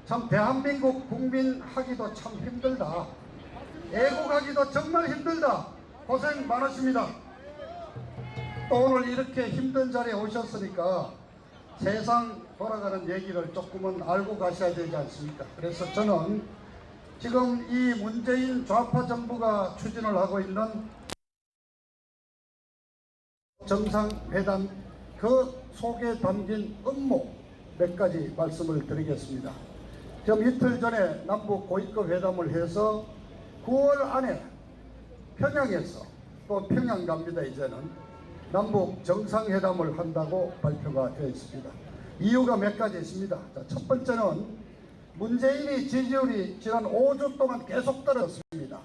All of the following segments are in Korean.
참 대한민국 국민 하기도 참 힘들다. 애국하기도 정말 힘들다. 고생 많으십니다. 또 오늘 이렇게 힘든 자리에 오셨으니까 세상 돌아가는 얘기를 조금은 알고 가셔야 되지 않습니까? 그래서 저는 지금 이 문재인 좌파 정부가 추진을 하고 있는 정상회담 그 속에 담긴 업무 몇 가지 말씀을 드리겠습니다. 지금 이틀 전에 남북 고위급 회담을 해서 9월 안에 평양에서 또 평양 갑니다. 이제는 남북 정상회담을 한다고 발표가 되어 있습니다. 이유가 몇 가지 있습니다. 자, 첫 번째는 문재인이 지지율이 지난 5주 동안 계속 떨어졌습니다.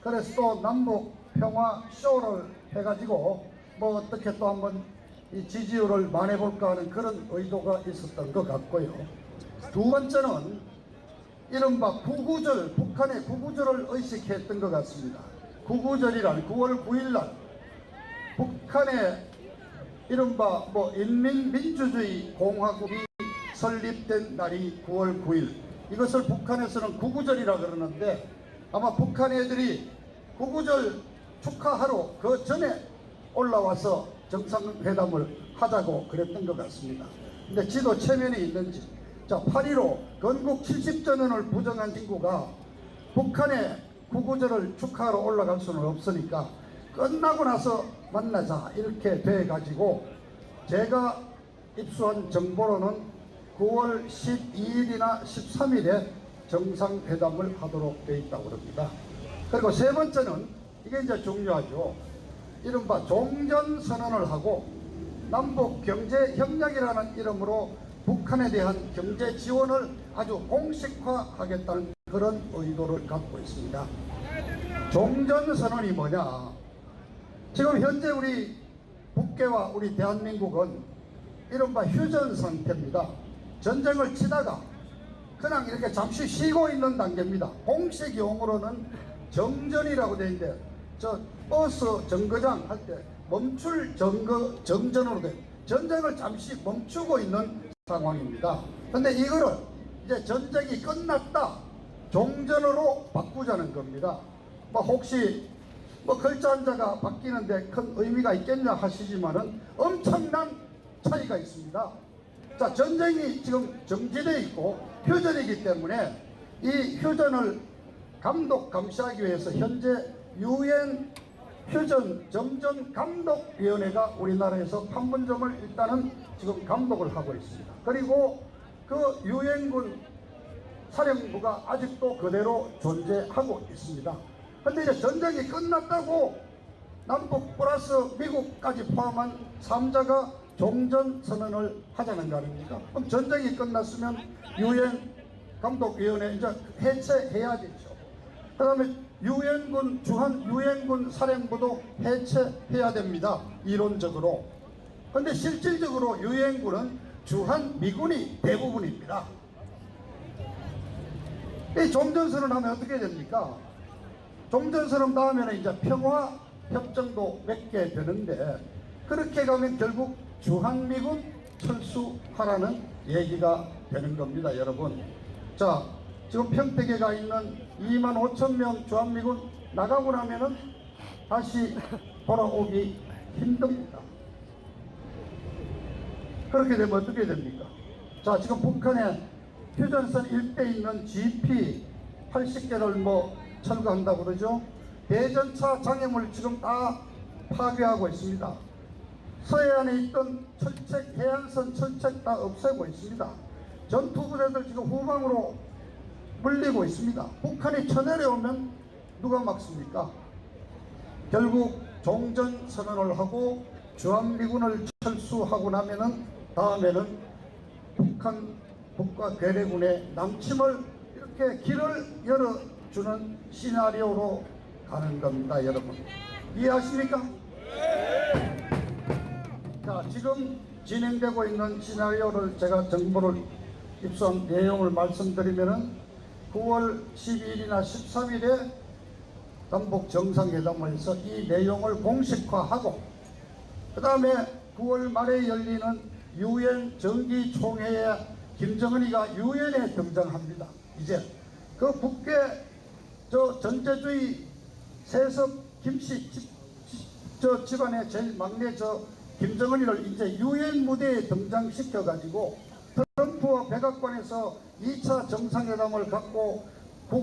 그래서 또 남북 평화 쇼를 해가지고 뭐 어떻게 또 한번 이 지지율을 만회볼까 하는 그런 의도가 있었던 것 같고요. 두 번째는 이른바 구구절, 북한의 구구절을 의식했던 것 같습니다. 구구절이란 9월 9일날 북한의 이른바 인민민주주의 공화국이 설립된 날이 9월 9일. 이것을 북한에서는 구구절이라 그러는데 아마 북한 애들이 구구절 축하하러 그 전에 올라와서 정상회담을 하자고 그랬던 것 같습니다. 근데 지도 체면이 있는지, 자, 8.15 건국 70주년을 부정한 친구가 북한의 구구절을 축하하러 올라갈 수는 없으니까 끝나고 나서 만나자 이렇게 돼 가지고 제가 입수한 정보로는 9월 12일이나 13일에 정상회담을 하도록 되어 있다고 합니다. 그리고 세 번째는 이게 이제 중요하죠. 이른바 종전선언을 하고 남북경제협력이라는 이름으로 북한에 대한 경제 지원을 아주 공식화하겠다는 그런 의도를 갖고 있습니다. 종전선언이 뭐냐? 지금 현재 우리 북괴와 우리 대한민국은 이른바 휴전 상태입니다. 전쟁을 치다가 그냥 이렇게 잠시 쉬고 있는 단계입니다. 공식 용어로는 정전이라고 되어 있는데 저 버스 정거장 할 때 멈출 정전으로 된 전쟁을 잠시 멈추고 있는 상황입니다. 근데 이거를 이제 전쟁이 끝났다 종전으로 바꾸자는 겁니다. 혹시 글자 한자가 바뀌는데 큰 의미가 있겠냐 하시지만은 엄청난 차이가 있습니다. 자, 전쟁이 지금 정지되어 있고 휴전이기 때문에 이 휴전을 감독감시하기 위해서 현재 유엔 휴전 정전 감독위원회가 우리나라에서 판문점을 일단은 지금 감독을 하고 있습니다. 그리고 그 유엔군 사령부가 아직도 그대로 존재하고 있습니다. 근데 이제 전쟁이 끝났다고 남북 플러스 미국까지 포함한 3자가 종전선언을 하자는 거 아닙니까? 그럼 전쟁이 끝났으면 유엔 감독위원회 이제 해체해야 되죠. 그 다음에 유엔군 주한 유엔군 사령부도 해체해야 됩니다. 이론적으로. 근데 실질적으로 유엔군은 주한 미군이 대부분입니다. 이 종전선언 하면 어떻게 됩니까? 종전선언 다음에는 이제 평화협정도 맺게 되는데 그렇게 가면 결국 주한미군 철수하라는 얘기가 되는 겁니다, 여러분. 자, 지금 평택에 가 있는 25,000명 주한미군 나가고 나면은 다시 돌아오기 힘듭니다. 그렇게 되면 어떻게 됩니까? 자, 지금 북한의 휴전선 일대에 있는 GP 80개를 철거한다고 그러죠. 대전차 장애물 지금 다 파괴하고 있습니다. 서해안에 있던 철책, 해안선 철책 다 없애고 있습니다. 전투부대들 지금 후방으로 물리고 있습니다. 북한이 쳐내려오면 누가 막습니까? 결국 종전선언을 하고 주한미군을 철수하고 나면은 다음에는 북한 북과 괴뢰군의 남침을 이렇게 길을 열어주는 시나리오로 가는 겁니다, 여러분. 이해하십니까? 자, 지금 진행되고 있는 시나리오를 제가 정보를 입수한 내용을 말씀드리면은 9월 12일이나 13일에 남북 정상회담을 해서 이 내용을 공식화하고 그 다음에 9월 말에 열리는 유엔 정기총회에 김정은이가 유엔에 등장합니다. 이제 그 북괴 저 전제주의 세습 김씨 저 집안의 제일 막내 저 김정은이를 이제 유엔 무대에 등장시켜 가지고 트럼프와 백악관에서 2차 정상회담을 갖고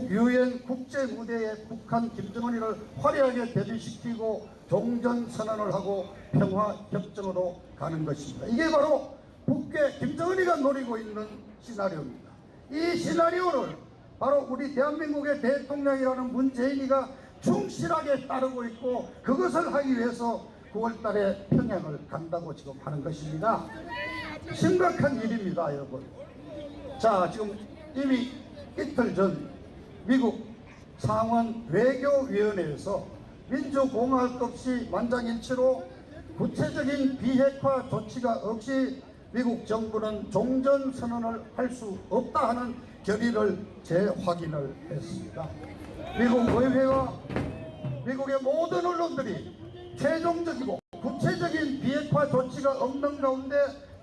유엔 국제 무대에 북한 김정은이를 화려하게 데뷔시키고 종전선언을 하고 평화협정으로 가는 것입니다. 이게 바로 북괴 김정은이가 노리고 있는 시나리오입니다. 이 시나리오를 바로 우리 대한민국의 대통령이라는 문재인이가 충실하게 따르고 있고 그것을 하기 위해서 9월 달에 평양을 간다고 지금 하는 것입니다. 심각한 일입니다, 여러분. 자, 지금 이미 이틀 전 미국 상원 외교위원회에서 민주공화국 없이 만장일치로 구체적인 비핵화 조치가 없이 미국 정부는 종전선언을 할 수 없다 하는 결의를 재확인을 했습니다. 미국 의회와 미국의 모든 언론들이 최종적이고 구체적인 비핵화 조치가 없는 가운데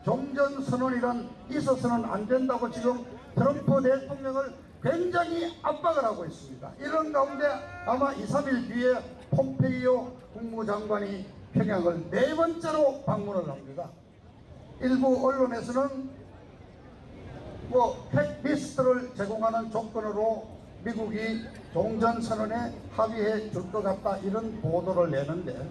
종전선언이란 있어서는 안 된다고 지금 트럼프 대통령을 굉장히 압박을 하고 있습니다. 이런 가운데 아마 2, 3일 뒤에 폼페이오 국무장관이 평양을 네 번째로 방문을 합니다. 일부 언론에서는 핵리스트를 제공하는 조건으로 미국이 종전선언에 합의해 줄 것 같다 이런 보도를 내는데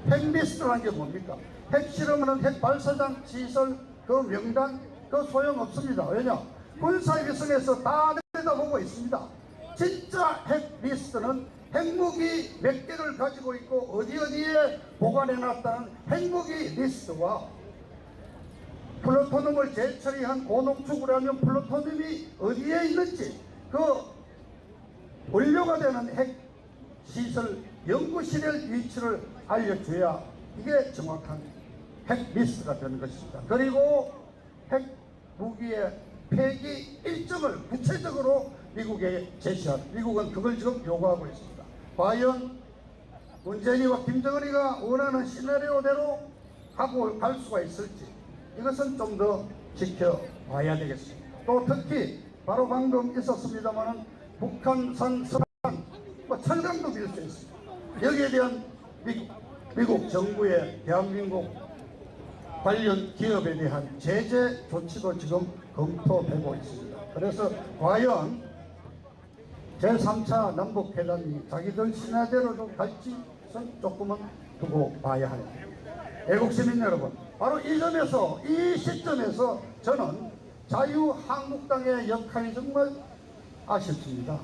핵리스트라는 게 뭡니까? 핵실험하는 핵발사장 시설 그 명단 그 소용없습니다. 왜냐? 군사위성에서 다 내다보고 있습니다. 진짜 핵리스트는 핵무기 몇 개를 가지고 있고 어디에 보관해놨다는 핵무기 리스트와 플루토늄을 재처리한 고농축을 하면 플루토늄이 어디에 있는지 그 원료가 되는 핵시설 연구실의 위치를 알려줘야 이게 정확한 핵리스트가 되는 것입니다. 그리고 핵무기의 폐기 일정을 구체적으로 미국에 제시한 미국은 그걸 지금 요구하고 있습니다. 과연 문재인이와 김정은이가 원하는 시나리오대로 하고 갈 수가 있을지 이것은 좀 더 지켜봐야 되겠습니다. 또 특히 바로 방금 있었습니다마는 북한산 석탄 철강도 빌 수 있습니다. 여기에 대한 미국 정부의 대한민국 관련 기업에 대한 제재 조치도 지금 검토되고 있습니다. 그래서 과연 제3차 남북회담이 자기들 신화대로도 갈지는 조금은 두고 봐야 합니다. 애국시민 여러분, 바로 이 점에서 이 시점에서 저는 자유한국당의 역할이 정말 아쉽습니다.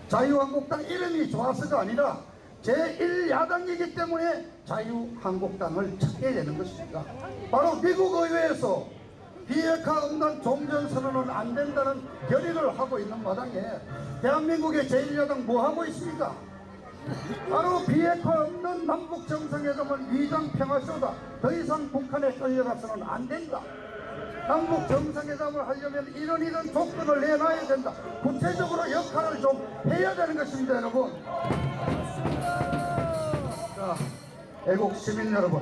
자유한국당 이름이 좋아서가 아니라 제1야당이기 때문에 자유한국당을 찾게 되는 것입니다. 바로 미국 의회에서 비핵화 없는 종전선언은 안 된다는 결의를 하고 있는 마당에 대한민국의 제1야당 뭐 하고 있습니까? 바로 비핵화 없는 남북정상회담은 위장평화쇼다. 더 이상 북한에 끌려가서는 안 된다. 남북정상회담을 하려면 이런 조건을 내놔야 된다. 구체적으로 역할을 좀 해야 되는 것입니다, 여러분. 자, 애국 시민 여러분,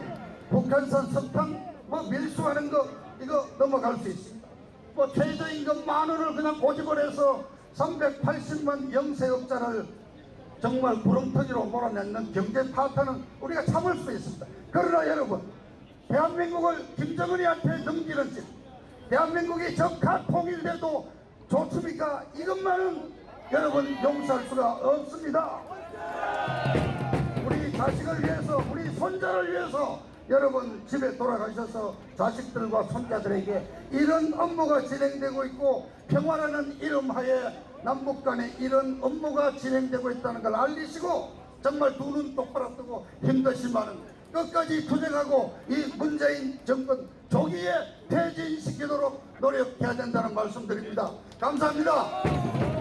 북한산 석탄 밀수하는 거 이거 넘어갈 수 있습니다. 최저임금 10,000원을 그냥 고집을 해서 380만 영세업자를 정말 구렁텅이로 몰아내는 경제 파탄은 우리가 참을 수 있습니다. 그러나 여러분, 대한민국을 김정은이한테 넘기는 짓, 대한민국이 적화 통일돼도 좋습니까? 이것만은 여러분 용서할 수가 없습니다. 우리 자식을 위해서, 우리 손자를 위해서 여러분 집에 돌아가셔서 자식들과 손자들에게 이런 업무가 진행되고 있고 평화라는 이름하에 남북 간에 이런 업무가 진행되고 있다는 걸 알리시고 정말 두 눈 똑바로 뜨고 힘드시면은 끝까지 투쟁하고 이 문재인 정권 조기에 퇴진시키도록 노력해야 된다는 말씀드립니다. 감사합니다.